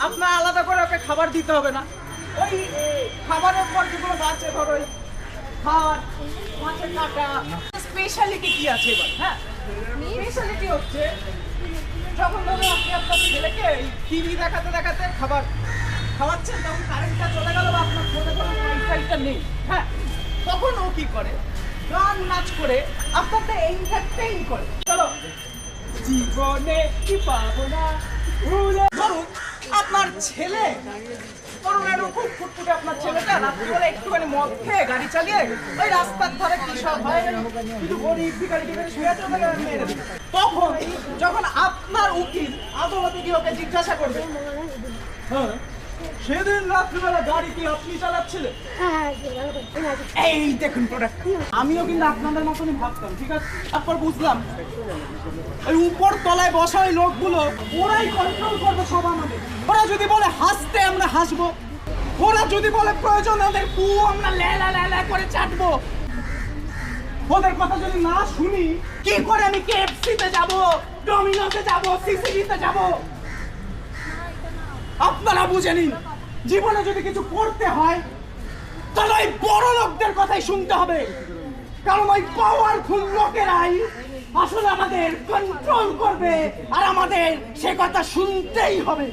আপনার আলাদা করে ওকে খাবার দিতে হবে না। ওই খাবারের পর যেগুলো বাঁচে, ধরো ওই ভাত, মাছের কাঁটা। স্পেশালিটি কি আছে এবার? হ্যাঁ, স্পেশালিটি হচ্ছে যখন ধরো আপনি আপনার ছেলেকে টিভি দেখাতে দেখাতে খাবার খাওয়াচ্ছেন, তখন কারেন্টটা চলে গেল বা আপনার ফোনে কোনো ওয়াইফাইটা নেই, হ্যাঁ, তখন ও কি করে? গান নাচ করে আপনাকে এন্টারটেইন করে। চলো, জীবনে কি পাবো না ভুলে। ধরুন আপনার ছেলে, ধরুন এরকম খুব ফুটফুটে আপনার ছেলেটা রাত্রিবেলা একটুখানি মদ খেয়ে গাড়ি চালিয়ে ওই রাস্তার ধারে কি সব হয়, কিছু গরিব ভিখারি টিখারি শুয়ে আছে, ওকে মেরে দিবে। তখন যখন আপনার উকিল আদালতে গিয়ে ওকে জিজ্ঞাসা করবে, হ্যাঁ সেদিন রাত্রিবেলা গাড়ি কি আপনি চালাচ্ছিলেন? এই দেখুন প্রোডাক্ট। আমিও কিন্তু আপনাদের মতনই ভাবতাম, ঠিক আছে, তারপর বুঝলাম ওই উপর তলায় বসা ওই লোকগুলো ওরাই কন্ট্রোল করবে সব আমাদের। ওরা যদি বলে হাসতে আমরা হাসবো, ওরা যদি বলে প্রয়োজন আমাদের পু আমরা ল্যালা ল্যালা করে চাটবো। ওদের কথা যদি না শুনি, কি করে আমি কেএফসিতে যাব, ডমিনোতে যাব, সিসিডিতে যাব? আপনারা বুঝে নিন, জীবনে যদি কিছু করতে হয় তাহলে ওই বড় লোকদের কথাই শুনতে হবে, কারণ ওই পাওয়ারফুল লোকেরাই আসলে আমাদের কন্ট্রোল করবে, আর আমাদের সে কথা শুনতেই হবে।